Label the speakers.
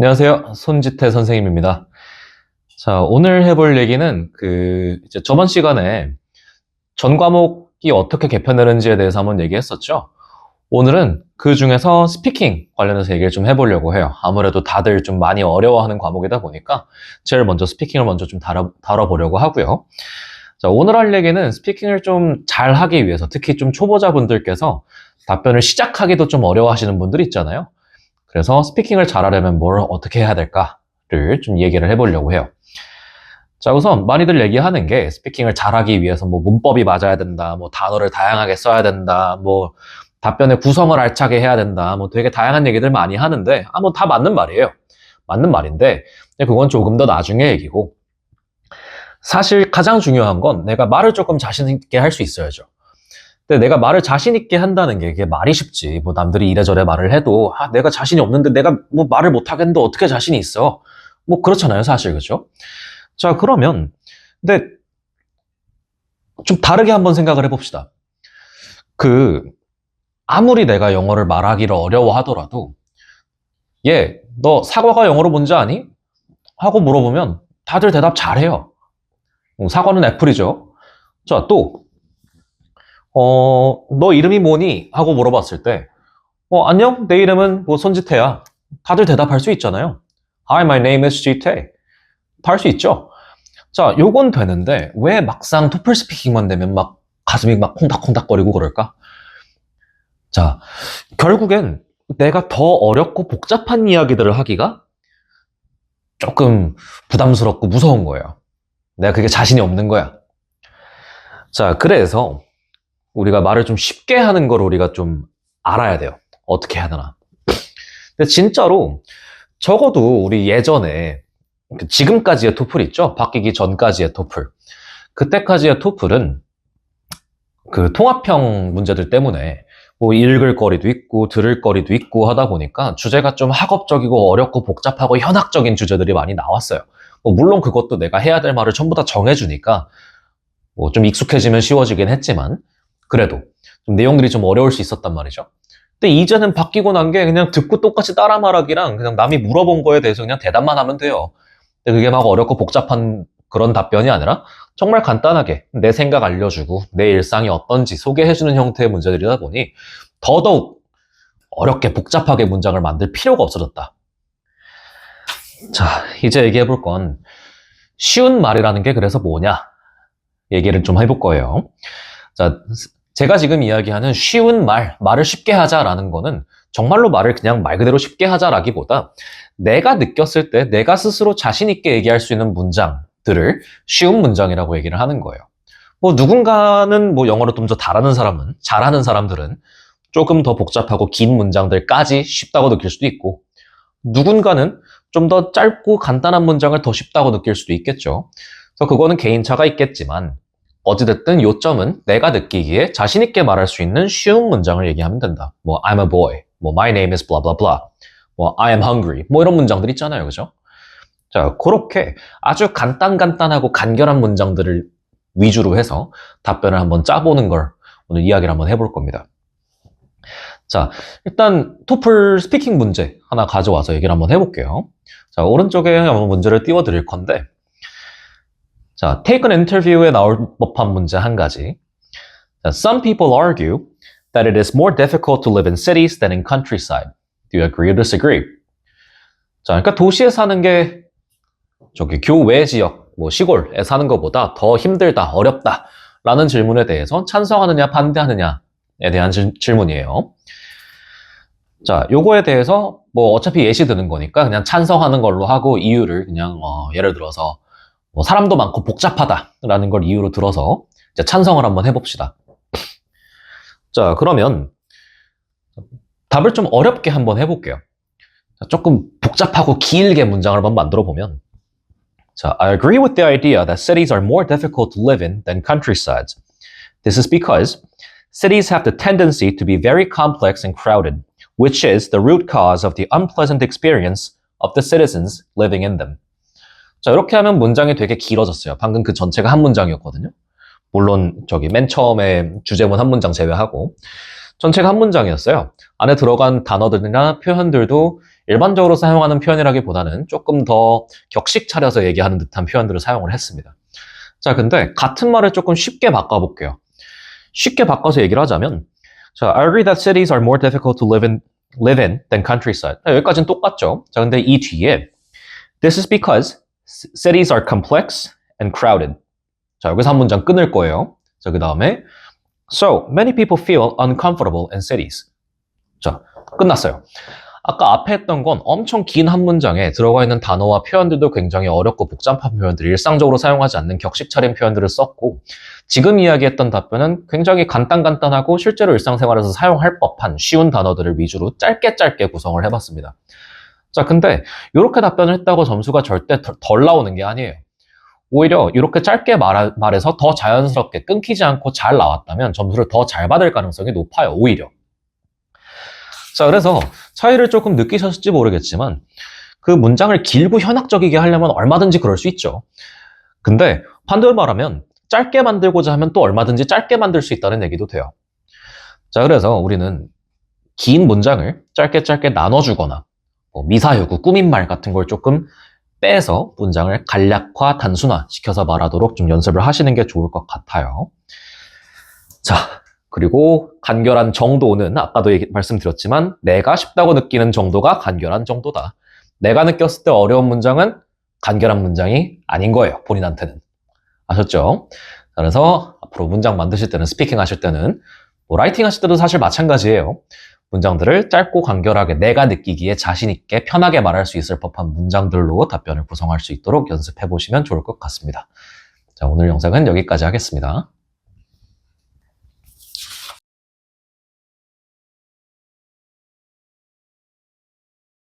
Speaker 1: 안녕하세요. 손지태 선생님입니다. 자, 오늘 해볼 얘기는 이제 저번 시간에 전 과목이 어떻게 개편되는지에 대해서 한번 얘기했었죠. 오늘은 그 중에서 스피킹 관련해서 얘기를 좀 해보려고 해요. 아무래도 다들 좀 많이 어려워하는 과목이다 보니까 제일 먼저 스피킹을 먼저 좀 다뤄보려고 하고요. 자, 오늘 할 얘기는 스피킹을 좀 잘하기 위해서, 특히 좀 초보자분들께서 답변을 시작하기도 좀 어려워하시는 분들 있잖아요. 그래서 스피킹을 잘하려면 뭘 어떻게 해야 될까를 좀 얘기를 해보려고 해요. 자, 우선 많이들 얘기하는 게 스피킹을 잘하기 위해서 뭐 문법이 맞아야 된다, 뭐 단어를 다양하게 써야 된다, 뭐 답변의 구성을 알차게 해야 된다, 뭐 되게 다양한 얘기들 많이 하는데, 뭐 다 맞는 말이에요. 맞는 말인데, 그건 조금 더 나중에 얘기고, 사실 가장 중요한 건 내가 말을 조금 자신 있게 할 수 있어야죠. 근데 내가 말을 자신 있게 한다는 게 이게 말이 쉽지. 뭐 남들이 이래저래 말을 해도 내가 자신이 없는데 내가 뭐 말을 못 하겠는데 어떻게 자신이 있어? 뭐 그렇잖아요, 사실. 그죠? 자, 그러면 근데 좀 다르게 한번 생각을 해봅시다. 아무리 내가 영어를 말하기를 어려워하더라도 너 사과가 영어로 뭔지 아니? 하고 물어보면 다들 대답 잘해요. 사과는 애플이죠. 자, 또 너 이름이 뭐니? 하고 물어봤을 때, 안녕, 내 이름은 뭐 손지태야. 다들 대답할 수 있잖아요. Hi, my name is 지태. 다 할 수 있죠? 자, 요건 되는데, 왜 막상 토플 스피킹만 되면 막 가슴이 막 콩닥콩닥거리고 그럴까? 자, 결국엔 내가 더 어렵고 복잡한 이야기들을 하기가 조금 부담스럽고 무서운 거예요. 내가 그게 자신이 없는 거야. 자, 그래서 우리가 말을 좀 쉽게 하는 걸 우리가 좀 알아야 돼요. 어떻게 해야 되나. 근데 진짜로 적어도 우리 예전에 지금까지의 토플 있죠? 바뀌기 전까지의 토플. 그때까지의 토플은 그 통합형 문제들 때문에 뭐 읽을 거리도 있고 들을 거리도 있고 하다 보니까 주제가 좀 학업적이고 어렵고 복잡하고 현학적인 주제들이 많이 나왔어요. 물론 그것도 내가 해야 될 말을 전부 다 정해주니까 뭐 좀 익숙해지면 쉬워지긴 했지만 그래도 좀 내용들이 좀 어려울 수 있었단 말이죠. 근데 이제는 바뀌고 난 게 그냥 듣고 똑같이 따라 말하기랑 그냥 남이 물어본 거에 대해서 그냥 대답만 하면 돼요. 근데 그게 막 어렵고 복잡한 그런 답변이 아니라 정말 간단하게 내 생각 알려주고 내 일상이 어떤지 소개해주는 형태의 문제들이다 보니 더더욱 어렵게 복잡하게 문장을 만들 필요가 없어졌다. 자, 이제 얘기해볼 건 쉬운 말이라는 게 그래서 뭐냐 얘기를 좀 해볼 거예요. 자, 제가 지금 이야기하는 쉬운 말을 쉽게 하자라는 거는 정말로 말을 그냥 말 그대로 쉽게 하자라기보다 내가 느꼈을 때 내가 스스로 자신 있게 얘기할 수 있는 문장들을 쉬운 문장이라고 얘기를 하는 거예요. 뭐 누군가는 뭐 영어를 좀 더 잘하는 사람들은 조금 더 복잡하고 긴 문장들까지 쉽다고 느낄 수도 있고 누군가는 좀 더 짧고 간단한 문장을 더 쉽다고 느낄 수도 있겠죠. 그래서 그거는 개인차가 있겠지만 어찌됐든 요점은 내가 느끼기에 자신 있게 말할 수 있는 쉬운 문장을 얘기하면 된다. 뭐 I'm a boy, 뭐 my name is blah blah blah, 뭐 I am hungry, 뭐 이런 문장들 있잖아요, 그죠? 자, 그렇게 아주 간단하고 간결한 문장들을 위주로 해서 답변을 한번 짜보는 걸 오늘 이야기를 한번 해볼 겁니다. 자, 일단 토플 스피킹 문제 하나 가져와서 얘기를 한번 해볼게요. 자, 오른쪽에 한번 문제를 띄워드릴 건데 자, take an interview에 나올 법한 문제 한 가지. 자, some people argue that it is more difficult to live in cities than in countryside. Do you agree or disagree? 자, 그러니까 도시에 사는 게 교외 지역, 뭐 시골에 사는 것보다 더 힘들다, 어렵다 라는 질문에 대해서 찬성하느냐, 반대하느냐에 대한 질문이에요. 자, 요거에 대해서 뭐 어차피 예시 드는 거니까 그냥 찬성하는 걸로 하고 이유를 그냥 예를 들어서 뭐 사람도 많고 복잡하다라는 걸 이유로 들어서 이제 찬성을 한번 해봅시다. 자, 그러면 답을 좀 어렵게 한번 해볼게요. 자, 조금 복잡하고 길게 문장을 한번 만들어 보면 자, I agree with the idea that cities are more difficult to live in than countrysides. This is because cities have the tendency to be very complex and crowded, which is the root cause of the unpleasant experience of the citizens living in them. 자, 이렇게 하면 문장이 되게 길어졌어요. 방금 그 전체가 한 문장이었거든요. 물론 맨 처음에 주제문 한 문장 제외하고 전체가 한 문장이었어요. 안에 들어간 단어들이나 표현들도 일반적으로 사용하는 표현이라기보다는 조금 더 격식 차려서 얘기하는 듯한 표현들을 사용을 했습니다. 자, 근데 같은 말을 조금 쉽게 바꿔볼게요. 쉽게 바꿔서 얘기를 하자면, 자, I agree that cities are more difficult to live in than countryside. 여기까지는 똑같죠. 자, 근데 이 뒤에 This is because cities are complex and crowded. 자, 여기서 한 문장 끊을 거예요. 자, 그 다음에 So, many people feel uncomfortable in cities. 자, 끝났어요. 아까 앞에 했던 건 엄청 긴 한 문장에 들어가 있는 단어와 표현들도 굉장히 어렵고 복잡한 표현들을 일상적으로 사용하지 않는 격식 차린 표현들을 썼고, 지금 이야기했던 답변은 굉장히 간단하고 실제로 일상생활에서 사용할 법한 쉬운 단어들을 위주로 짧게 구성을 해봤습니다. 자, 근데 이렇게 답변을 했다고 점수가 절대 덜 나오는 게 아니에요. 오히려 이렇게 짧게 말해서 더 자연스럽게 끊기지 않고 잘 나왔다면 점수를 더 잘 받을 가능성이 높아요, 오히려. 자, 그래서 차이를 조금 느끼셨을지 모르겠지만 그 문장을 길고 현학적이게 하려면 얼마든지 그럴 수 있죠. 근데 반대로 말하면 짧게 만들고자 하면 또 얼마든지 짧게 만들 수 있다는 얘기도 돼요. 자, 그래서 우리는 긴 문장을 짧게 나눠주거나 미사여구, 꾸민말 같은 걸 조금 빼서 문장을 간략화, 단순화 시켜서 말하도록 좀 연습을 하시는 게 좋을 것 같아요. 자, 그리고 간결한 정도는 아까도 말씀드렸지만 내가 쉽다고 느끼는 정도가 간결한 정도다. 내가 느꼈을 때 어려운 문장은 간결한 문장이 아닌 거예요, 본인한테는. 아셨죠? 그래서 앞으로 문장 만드실 때는, 스피킹 하실 때는, 라이팅 하실 때도 사실 마찬가지예요. 문장들을 짧고 간결하게 내가 느끼기에 자신 있게 편하게 말할 수 있을 법한 문장들로 답변을 구성할 수 있도록 연습해 보시면 좋을 것 같습니다. 자, 오늘 영상은 여기까지 하겠습니다.